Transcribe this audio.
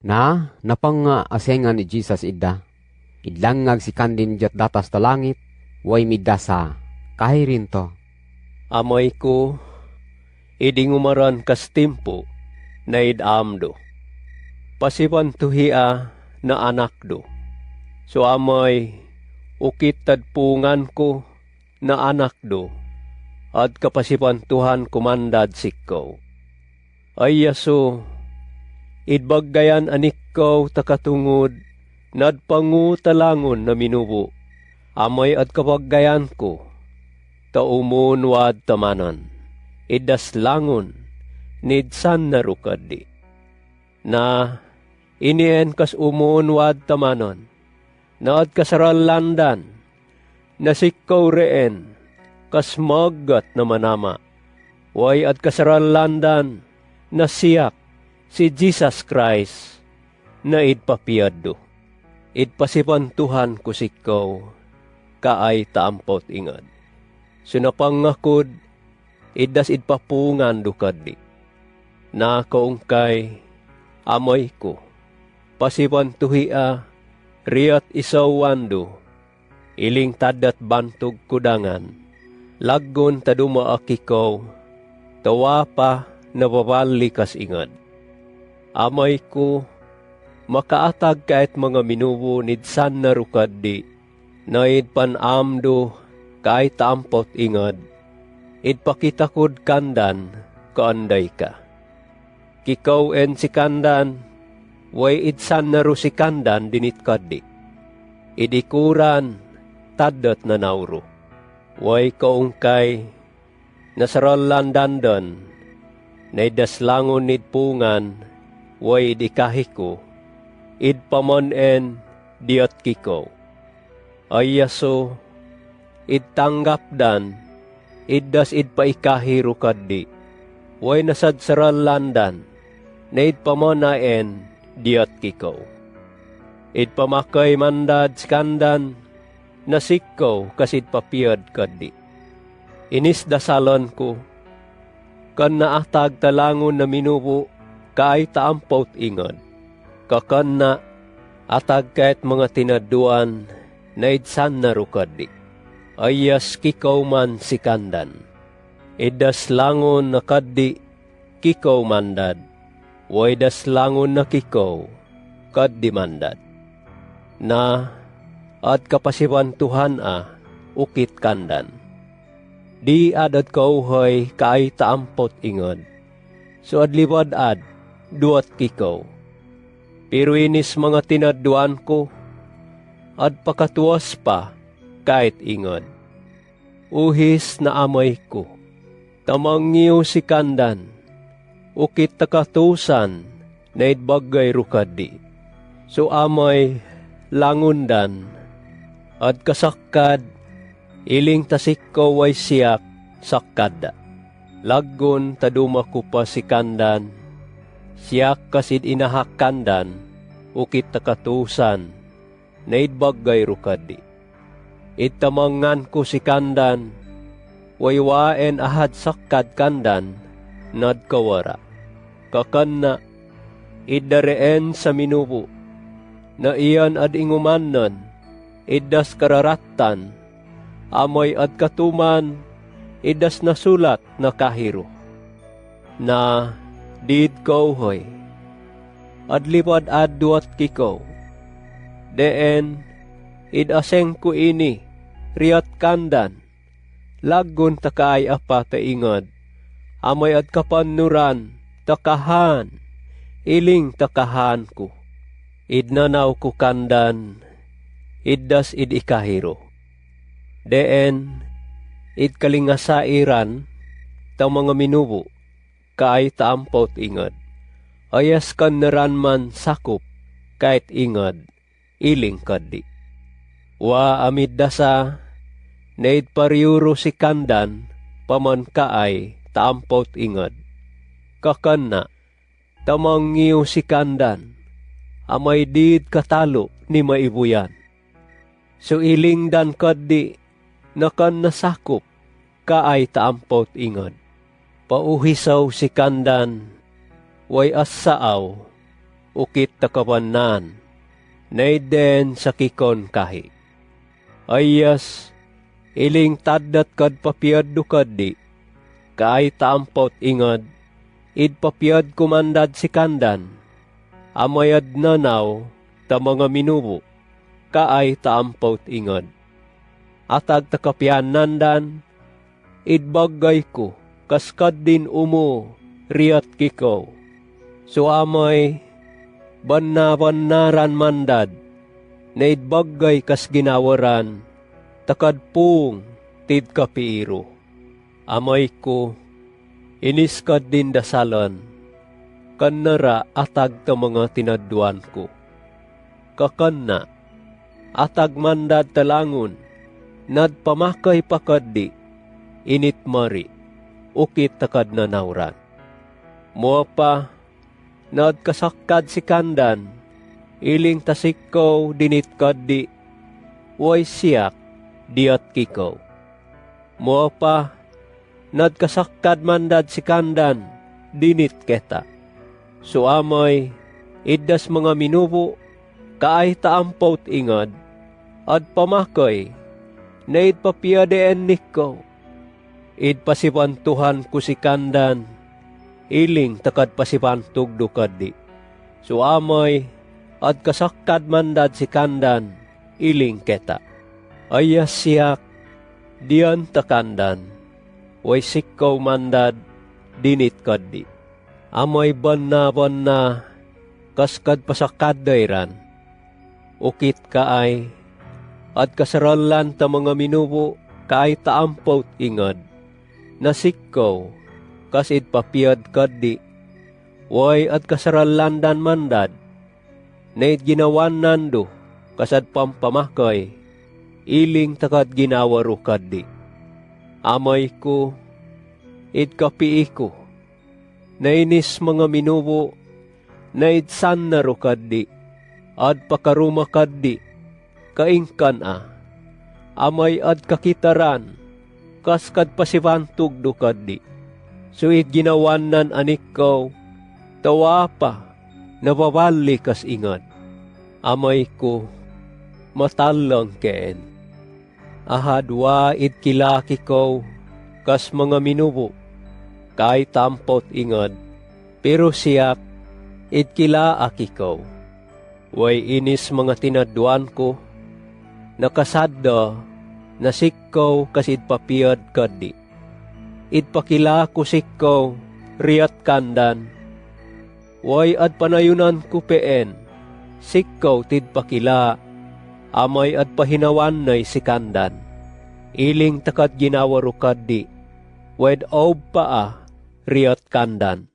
Na, napang asengan ni Jesus idda. Idlangag si kandin jat datas ta langit, way midasa, kahirin to. Amay ko, idingumaran kas timpo, na idamdo. Pasipan tuhia na anak do. So amay, ukit tadpungan ko na anak do, at kapasipan Tuhan kumandad sikko. Ay yaso, idbaggayan anikko takatungod, nadpangu talangon na minubo, amay at kapaggayan ko, taumun wad tamanan, idaslangon, nidsan na rukadi. Na inien kas umun wad tamanon, naad kasaralandan, nasikkaw reen, kas magat na manama, way at kasaralandan, nasiyak si Jesus Christ, na idpapiyado. Idpasipan Tuhan ko sikkaw, kaay taampot ingad. Sunapangakod, idas idpapungan dukadi. Na kaungkay, amoy ko, pasipan tuhia, riyat isawando, iling tadat bantog kudangan, laggon taduma akikaw, tawa pa nababali kas ingad. Amay ko, makaatag kahit mga minubo nidsan na rukadi, na idpanamdo kahit tampot ingad, idpakitakod kandan kaanday ka. Kikaw en si kandan, way idsan na ro si kandan dinit kadi. Idikuran, tadat na nauro. Way kaungkay, nasaralan dandan, na idaslangon nidpungan, way idikahiko, idpamanen diat kikaw. Ayaso, idtanggap dan, iddas idpaikahiro kadi, way nasadsaralan dan, na idpamanaen diat kikaw. Idpamakay mandad skandan, nasikkaw kasid papiyad kadi. Inis dasalon ko, kan naatag talangon na minubo, kaay taampot ingad. Kakan na, atag kahit mga tinaduan, na idsan na rukadi. Ayas kikaw man si kandan. Idas langon na kadi, kikaw mandad. Way das langon na kikaw, kadi mandad. Na, at kapasipan Tuhan ukit kandan. Di adat kauhay kaay taampot ingod. So adlibad duat kikaw. Pero inis mga tinaduan ko, at pakatuwas pa kahit ingod. Uhis na amay ko, tamangyo si kandan, ukit takatusan na idbagay rukadi. So amay langundan, at kasakkad, iling tasikko way siyak sakkada. Laggon taduma ko pa si kandan, siyak kasid inahak kandan, ukit takatusan, na idbagay rukadi. Itamangan ko si kandan, waywaen ahad sakkad kandan, nadkawara. Kakanna, idareen sa minubo, na iyan ad ingumanan, idas kararatan, amoy ad katuman, idas nasulat na kahiro. Na did kauhoy, adlipad adduat kikaw, deen, idaseng ko ini, riyat kandan, laggon takaay apa taingad, amay at kapanuran, takahan, iling takahan ko. Idnanaw ko kandan, iddas idikahiro. Deen, idkalingasairan, tang mga minubo, kaay taampot ingad. Ayas kan naranman sakop, kahit ingad, iling kadi. Wa amid dasa, na idparyuro si kandan, paman kaay taampot ingad. Kakanna, tamangyo si kandan, amay did katalo ni maibuyan. So iling dan kadi, nakan nasakop, kaay taampot ingad. Pauhisaw si kandan, way assaaw, ukit takawanan, naiden sa kikon kahi. Ayas, iling tadat kad papiyad dukadi, kaay taampot ingad, id papiyad kumandad si kandan, amayad nanaw ta mga minubo, kaay taampot ingad. Atag takapian nandan, id bagay ko, kaskad din umo, riyat kikaw. So amay, bannaran mandad, na idbagay kas ginawaran, takad pung tid kapiiro. Amay ko, iniskad din dasalan, kanara atag ta mga tinadduan ko. Kakanna, atag mandad talangon, nadpamakay pakaddi, init mari, ukit takad na nauran. Mua pa, nadkasakkad si kandan, iling tasikaw dinit kaddi, way siyak, diat kikaw. Mua pa, nadkasakkad mandad si kandan, dinit keta. So amay, iddas mga minubo, kaay taampot ingad, at pamakay, na idpapiyadeen nikaw. Id pasipantuhan ko si kandan, iling takad pasipantug dukadi. So amay, at kasakkad mandad si kandan, iling keta. Ayas siyak, diyan takandan, way sikaw mandad, dinit kaddi. Amay banna, kaskad pasakad dayran. Ukit kaay, at kasaralan ta mga minubo, kaay taampot ingad, nasikaw, kasid papiyad kaddi, way at kasaralan dan mandad, na ginawan nando, kasad pampamakay, iling takad ginawaro kaddi. Amay ko, idkapi ko, nainis mga minubo, na idsan naro kaddi, ad pakaruma kaddi, kaingkan amay ad kakitaran, kaskad pasibantug dukadi. Suit ginawanan anikaw, tawa pa, nababali kas ingad. Amay ko, matalang keen. Ahadwa id kilaki ko, kas mga minubo, kay tampot ingad, pero siyak, id kilaaki ko. Way inis mga tinadwan ko, nakasadda, nasikaw kasid papiyad kaddi. Idpakila ko sikaw, riyat kandan. Way ad panayunan ko peen, sikaw tidpakila, amay ad pahinawan nay si kandan. Iling takad ginawaro kaddi, wed ob paa, riyat kandan.